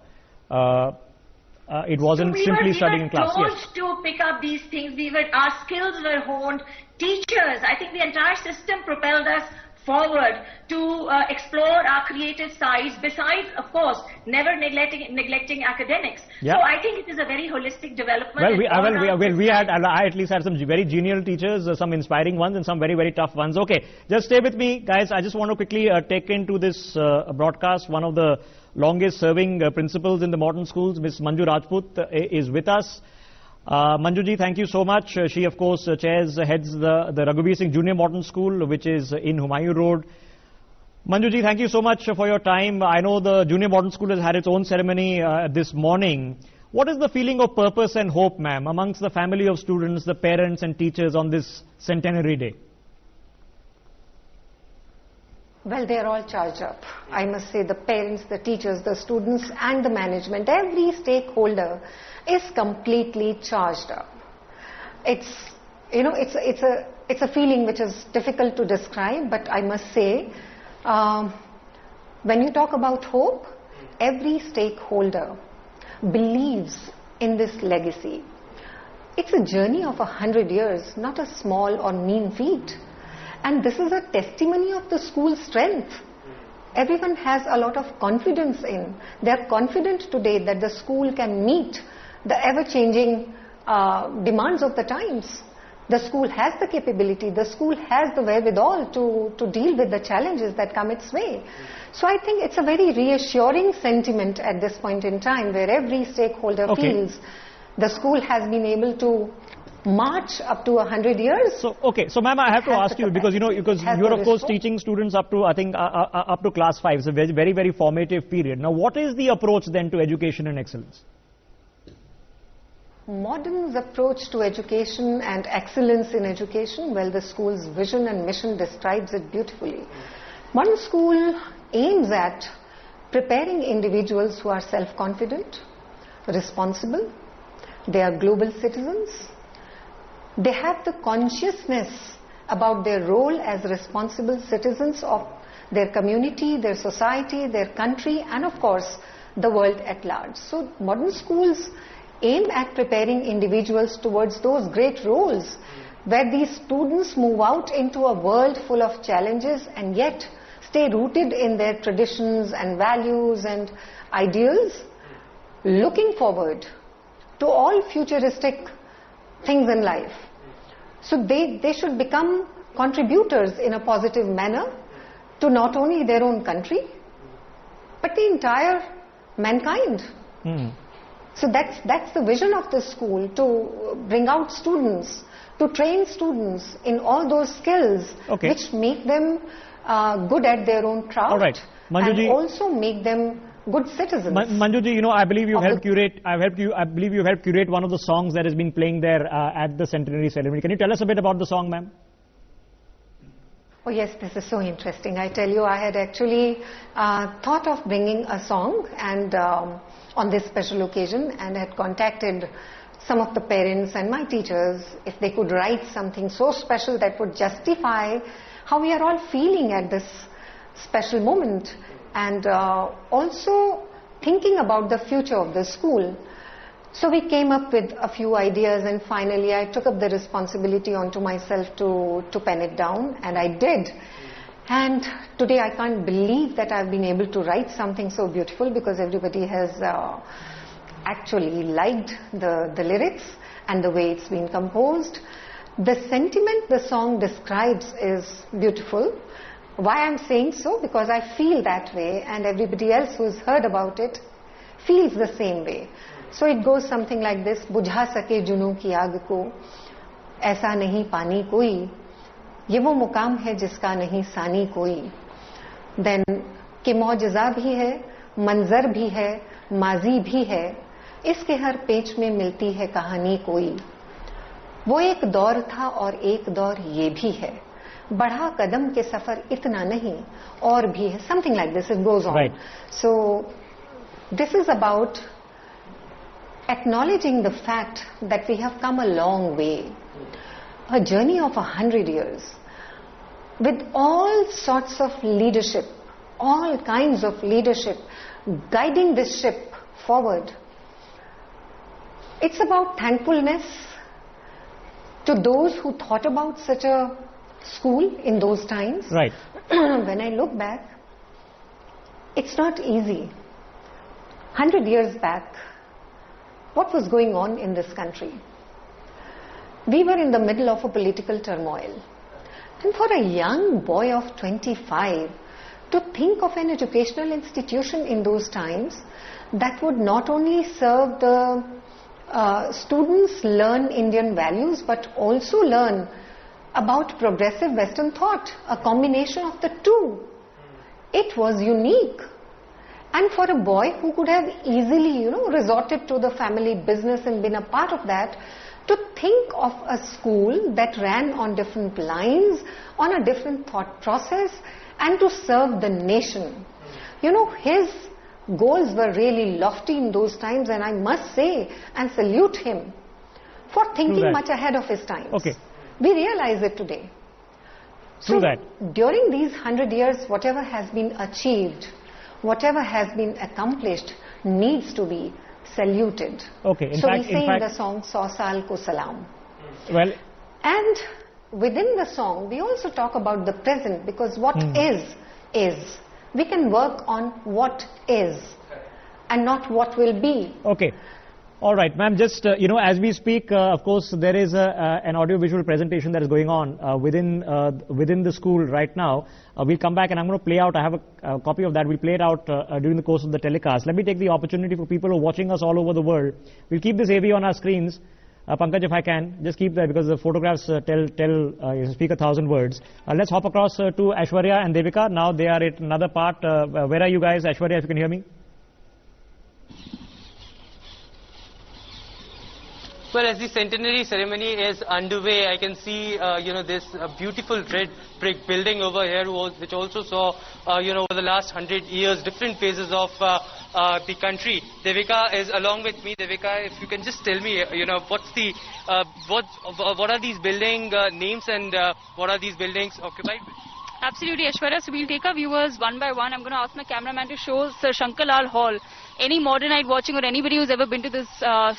It wasn't simply studying in class. We were told to pick up these things. Our skills were honed. Teachers, I think the entire system propelled us forward to explore our creative sides, besides, of course, never neglecting academics. Yeah. So I think it is a very holistic development. I at least had some very genial teachers, some inspiring ones and some very, very tough ones. Okay, just stay with me, guys. I just want to quickly take into this broadcast one of the longest serving principals in the modern schools, Ms. Manju Rajput, is with us. Manjuji, thank you so much. She, of course, heads the Raghuveer Singh Junior Modern School, which is in Humayun Road. Manjuji, thank you so much for your time. I know the Junior Modern School has had its own ceremony this morning. What is the feeling of purpose and hope, ma'am, amongst the family of students, the parents and teachers on this centenary day? Well, they are all charged up. I must say the parents, the teachers, the students and the management, every stakeholder is completely charged up. It's a feeling which is difficult to describe, but I must say, when you talk about hope, every stakeholder believes in this legacy. It's a journey of 100 years, not a small or mean feat. And this is a testimony of the school's strength. Everyone has a lot of confidence in. They are confident today that the school can meet the ever-changing demands of the times. The school has the capability, the school has the wherewithal to deal with the challenges that come its way. So I think it's a very reassuring sentiment at this point in time, where every stakeholder feels the school has been able to march up to 100 years. So ma'am, I have to ask you, because you're of course teaching students up to, I think, up to class 5. It's a very, very, very formative period. Now, what is the approach then to education and excellence? Modern's approach to education and excellence in education, well, the school's vision and mission describes it beautifully. Modern School aims at preparing individuals who are self-confident, responsible, they are global citizens, they have the consciousness about their role as responsible citizens of their community, their society, their country, and of course the world at large. So modern schools aim at preparing individuals towards those great roles where these students move out into a world full of challenges and yet stay rooted in their traditions and values and ideals, looking forward to all futuristic things in life. So they should become contributors in a positive manner to not only their own country, but the entire mankind. So that's the vision of the school, to bring out students, to train students in all those skills which make them good at their own craft. All right. Manjuji, and also make them good citizens. Manjuji, you know, I believe you helped curate. I believe you helped curate one of the songs that has been playing there at the centenary ceremony. Can you tell us a bit about the song, ma'am? Oh yes, this is so interesting. I tell you, I had actually thought of bringing a song and on this special occasion, and had contacted some of the parents and my teachers if they could write something so special that would justify how we are all feeling at this special moment, and also thinking about the future of the school. So we came up with a few ideas, and finally I took up the responsibility onto myself to pen it down, and I did. And today I can't believe that I've been able to write something so beautiful, because everybody has actually liked the lyrics and the way it's been composed. The sentiment the song describes is beautiful. Why I'm saying so? Because I feel that way, and everybody else who's heard about it feels the same way. So it goes something like this: बुझा सके जुनूं की आग को, ऐसा नहीं पानी कोई, ये वो मुकाम है जिसका नहीं सानी कोई. Then कि मौजज़ा भी है, मंजर भी है, माजी भी है, इसके हर पेच में मिलती है कहानी कोई. वो एक दौर था और एक दौर ये भी है, बढ़ा कदम के सफर इतना नहीं और भी है. Something like this, it goes on. Right. So this is about acknowledging the fact that we have come a long way, a journey of 100 years, with all sorts of leadership, all kinds of leadership, guiding this ship forward. It's about thankfulness to those who thought about such a school in those times. Right. When I look back, it's not easy. 100 years back, what was going on in this country? We were in the middle of a political turmoil. And for a young boy of 25 to think of an educational institution in those times that would not only serve the students learn Indian values, but also learn about progressive Western thought, a combination of the two. It was unique. And for a boy who could have easily, resorted to the family business and been a part of that, to think of a school that ran on different lines, on a different thought process, and to serve the nation. His goals were really lofty in those times, and I must say and salute him for thinking much ahead of his times. Okay. We realize it today. True So that. During these 100 years, whatever has been achieved, whatever has been accomplished, needs to be saluted. Okay. We say in the song, 100 Saal Ko Salam. Well. And within the song, we also talk about the present, because what is. We can work on what is and not what will be. Okay. All right, ma'am, just, as we speak, of course, there is an audio-visual presentation that is going on within the school right now. We'll come back and I'm going to play out. I have a copy of that. We'll play it out during the course of the telecast. Let me take the opportunity for people who are watching us all over the world. We'll keep this AV on our screens. Pankaj, if I can, just keep that, because the photographs speak 1,000 words. Let's hop across to Ashwarya and Devika. Now they are at another part. Where are you guys? Ashwarya, if you can hear me. Well, as the centenary ceremony is underway, I can see, this beautiful red brick building over here, which also saw, over the last 100 years, different phases of the country. Devika is along with me. Devika, if you can just tell me, what's the, what are these building names, and what are these buildings occupied with? Absolutely, Ashwarya. So we'll take our viewers one by one. I'm going to ask my cameraman to show Sir Shankar Hall. Any modernite watching, or anybody who's ever been to this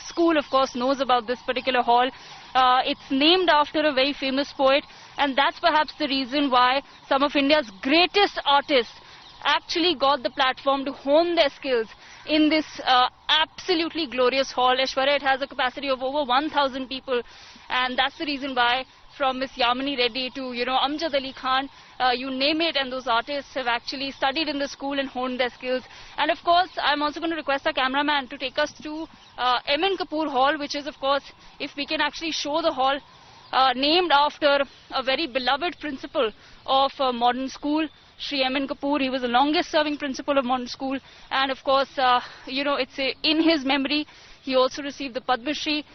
school, of course, knows about this particular hall. It's named after a very famous poet, and that's perhaps the reason why some of India's greatest artists actually got the platform to hone their skills in this absolutely glorious hall. Ashwarya, it has a capacity of over 1,000 people, and that's the reason why from Miss Yamini Reddy to, Amjad Ali Khan, you name it, and those artists have actually studied in the school and honed their skills. And of course, I'm also going to request our cameraman to take us to M.N. Kapoor Hall, which is, of course, if we can actually show the hall, named after a very beloved principal of Modern School, Shri M.N. Kapoor. He was the longest serving principal of Modern School, and of course, it's in his memory. He also received the Padma Shri.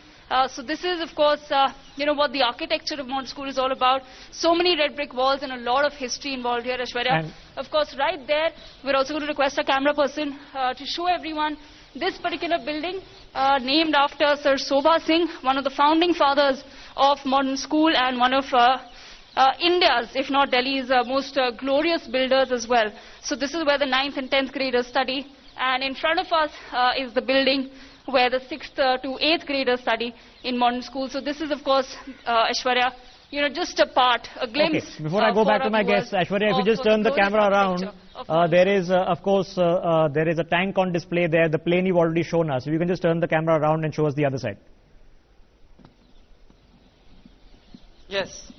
So this is, of course, what the architecture of Modern School is all about. So many red brick walls and a lot of history involved here, Ashwarya. And of course, right there, we're also going to request our camera person to show everyone this particular building named after Sir Sobha Singh, one of the founding fathers of Modern School and one of India's, if not Delhi's, most glorious builders as well. So this is where the 9th and 10th graders study. And in front of us is the building where the 6th to 8th graders study in Modern School. So this is, of course, Ashwarya, just a part, a glimpse. Okay. Before I go back to my guests, Ashwarya, if you just turn the camera around, there is, of course, there is a tank on display there, the plane you've already shown us. If you can just turn the camera around and show us the other side. Yes.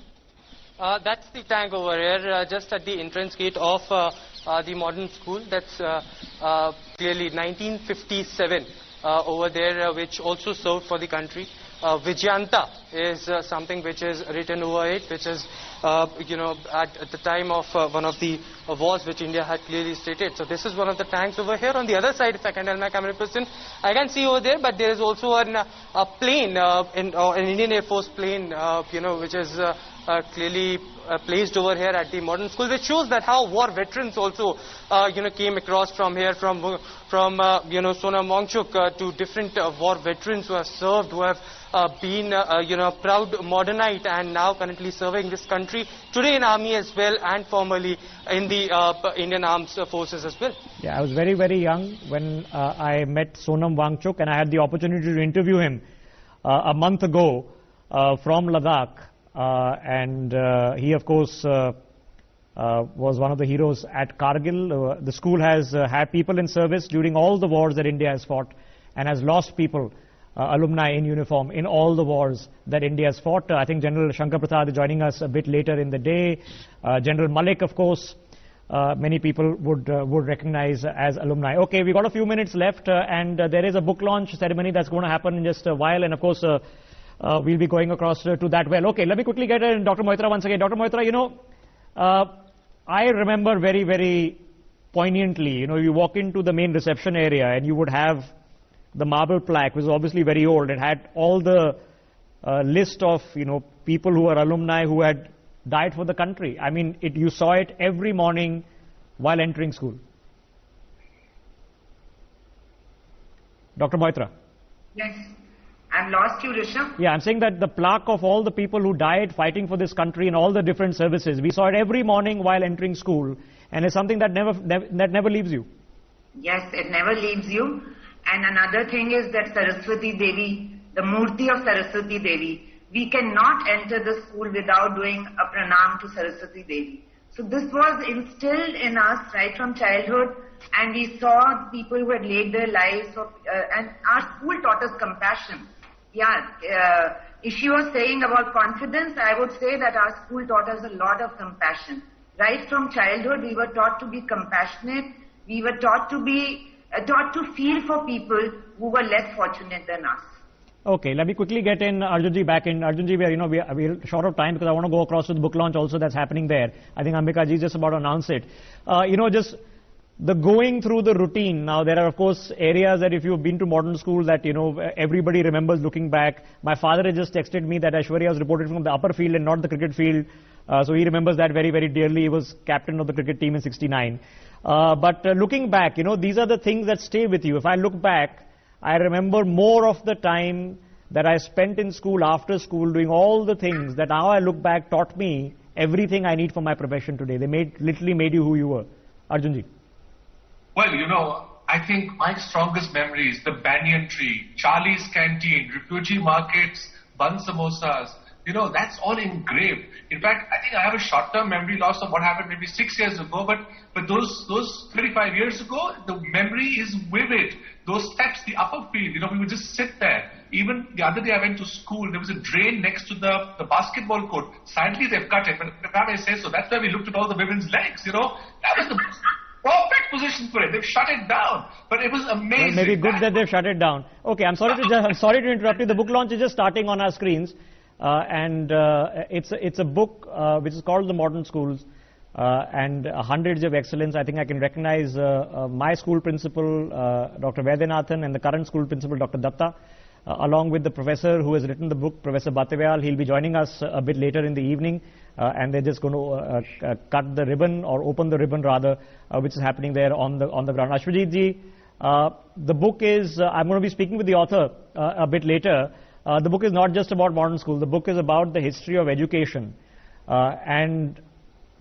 That's the tank over here, just at the entrance gate of the Modern School. That's clearly 1957 over there, which also served for the country. Vijayanta is something which is written over it, which is, at the time of one of the wars which India had clearly stated. So this is one of the tanks over here. On the other side, if I can tell my camera person, I can see over there, but there is also a plane, an Indian Air Force plane, which is clearly placed over here at the Modern School, which shows that how war veterans also, came across from here, from Sonam Wangchuk to different war veterans who have served, who have been, proud Modernite and now currently serving this country today in army as well and formerly in the Indian Armed Forces as well. Yeah, I was very, very young when I met Sonam Wangchuk, and I had the opportunity to interview him a month ago from Ladakh. And he, of course, was one of the heroes at Kargil. The school has had people in service during all the wars that India has fought and has lost people, alumni in uniform, in all the wars that India has fought. I think General Shankar Prasad is joining us a bit later in the day. General Malik, of course, many people would recognize as alumni. Okay, we've got a few minutes left, and there is a book launch ceremony that's going to happen in just a while, and of course, we'll be going across to that well. Okay, let me quickly get in Dr. Moitra once again. Dr. Moitra, I remember very, very poignantly, you walk into the main reception area and you would have the marble plaque, which is obviously very old. It had all the list of, people who are alumni who had died for the country. I mean, you saw it every morning while entering school. Dr. Moitra. Yes. I've lost you, Rishabh. Yeah, I'm saying that the plaque of all the people who died fighting for this country in all the different services, we saw it every morning while entering school, and it's something that never leaves you. Yes, it never leaves you. And another thing is that Saraswati Devi, the Murti of Saraswati Devi, we cannot enter the school without doing a pranam to Saraswati Devi. So this was instilled in us right from childhood, and we saw people who had laid their lives, and our school taught us compassion. Yeah, if she was saying about confidence, I would say that our school taught us a lot of compassion. Right from childhood, we were taught to be compassionate. We were taught to feel for people who were less fortunate than us. Okay, let me quickly get in Arjunji back in. Arjunji, we're short of time because I want to go across to the book launch also that's happening there. I think Ambika ji just about to announce it. Just the going through the routine. Now, there are, of course, areas that if you've been to Modern School that, everybody remembers looking back. My father has just texted me that Ashwarya was reported from the upper field and not the cricket field. So he remembers that very, very dearly. He was captain of the cricket team in '69. But looking back, these are the things that stay with you. If I look back, I remember more of the time that I spent in school, after school, doing all the things that now I look back taught me everything I need for my profession today. They literally made you who you were. Arjunji. Well, I think my strongest memories, the banyan tree, Charlie's canteen, refugee markets, bun samosas, that's all engraved. In fact, I think I have a short-term memory loss of what happened maybe 6 years ago, but those 35 years ago, the memory is vivid. Those steps, the upper field, we would just sit there. even the other day I went to school, there was a drain next to the basketball court. Sadly, they've cut it, but if I may say so, that's where we looked at all the women's legs, you know. That was the perfect position for it. They've shut it down, but it was amazing. Well, maybe good that they've shut it down. Okay, I'm sorry to interrupt you. The book launch is just starting on our screens, and it's a book which is called The Modern Schools, and Hundreds of Excellence. I think I can recognize my school principal, Dr. Vaidyanathan, and the current school principal, Dr. Datta, along with the professor who has written the book, Professor Batewal. He'll be joining us a bit later in the evening, and they're just going to cut the ribbon, or open the ribbon rather, which is happening there on the ground. Ashwajit ji, the book is, I'm going to be speaking with the author a bit later. The book is not just about modern school. The book is about the history of education and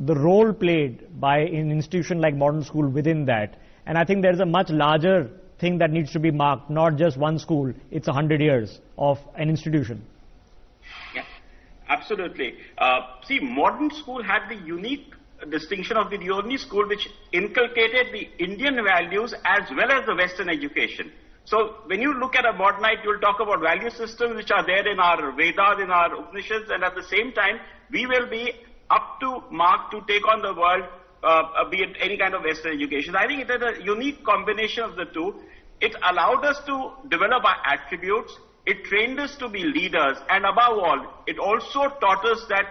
the role played by an institution like Modern School within that. And I think there's a much larger thing that needs to be marked, not just one school. It's 100 years of an institution. Yeah, absolutely. See, Modern School had the unique distinction of the only school which inculcated the Indian values as well as the Western education. So when you look at a modernite, you'll talk about value systems which are there in our Vedas, in our Upanishads, and at the same time, we will be up to mark to take on the world, be it any kind of Western education. I think it is a unique combination of the two. It allowed us to develop our attributes, it trained us to be leaders, and above all, it also taught us that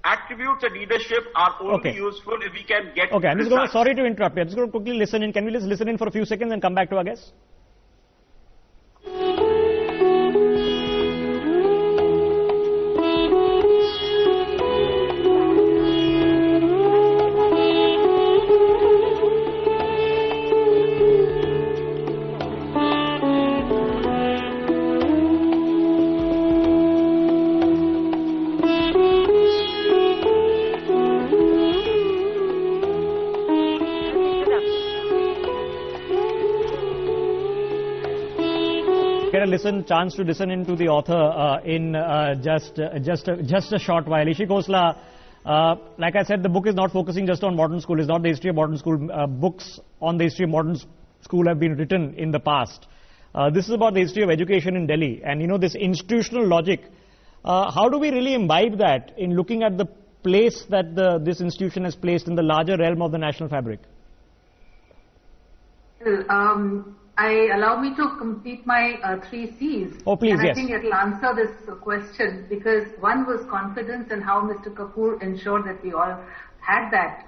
attributes and leadership are only useful if we can get Okay, I'm just results. sorry to interrupt you. I'm just going to quickly listen in. Can we just listen in for a few seconds and come back to our guests? Chance to listen into the author in just a short while. Ishi Khosla, like I said, the book is not focusing just on modern school. It's not the history of modern school. Books on the history of modern school have been written in the past. This is about the history of education in Delhi, and you know, this institutional logic. How do we really imbibe that in looking at the place that this institution has placed in the larger realm of the national fabric? Allow me to complete my 3 C's. Oh, please, and yes. I think it'll answer this question, because one was confidence and how Mr. Kapoor ensured that we all had that.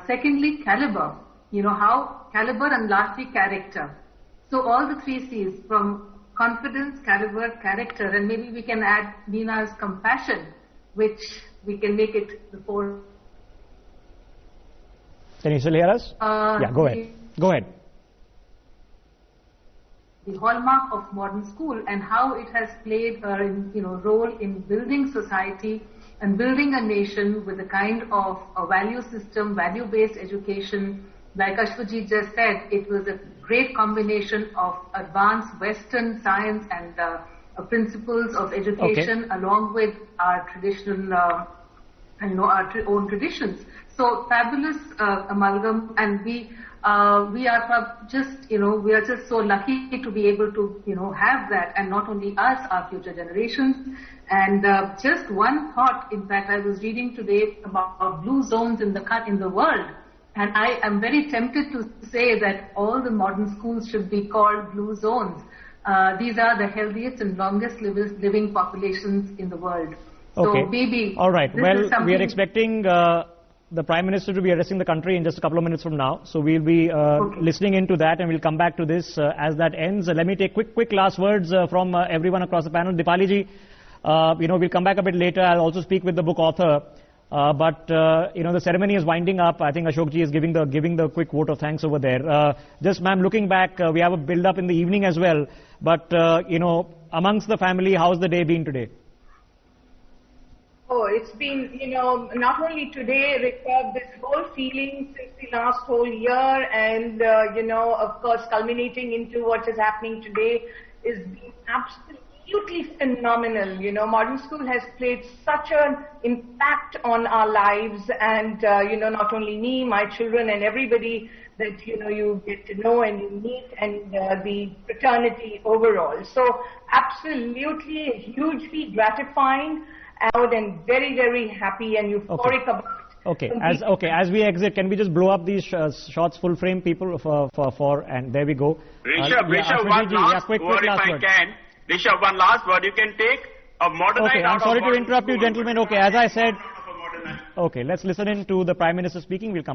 Secondly, caliber. You know, how caliber, and lastly, character. So all the 3 C's, from confidence, caliber, character, and maybe we can add Nina's compassion, which we can make it the 4. Can you still hear us? Yeah, go ahead. Go ahead. The hallmark of modern school, and how it has played a role in building society and building a nation with a kind of a value system, value-based education. Like Ashwajit just said, it was a great combination of advanced Western science and principles of education, along with our traditional, our own traditions. So fabulous amalgam, and we are just so lucky to be able to have that, and not only us, our future generations. And just one thought, in fact, I was reading today about blue zones in the world, and I am very tempted to say that all the modern schools should be called blue zones. These are the healthiest and longest living populations in the world. So maybe all right. Well, we are expecting the Prime Minister to be addressing the country in just a couple of minutes from now. So we'll be listening into that, and we'll come back to this as that ends. Let me take quick last words from everyone across the panel. Dipali ji, we'll come back a bit later. I'll also speak with the book author. But the ceremony is winding up. I think Ashok ji is giving the quick vote of thanks over there. Just ma'am, looking back, we have a build up in the evening as well. But amongst the family, how's the day been today? Oh, it's been, not only today, Rishabh, this whole feeling since the last whole year, and, of course, culminating into what is happening today is being absolutely absolutely phenomenal. You know, modern school has played such an impact on our lives, and you know, not only me, my children, and everybody that you know you get to know and you meet, and the fraternity overall. So absolutely hugely gratifying, and very, very happy and euphoric about. Okay, as we exit, can we just blow up these shots full frame, people, for and there we go. Rishabh, one last word if I can. Rishabh, one last word. You can take a modern. Okay, I'm sorry to interrupt you, gentlemen. Okay, as I said. Okay, let's listen in to the Prime Minister speaking. We'll come back.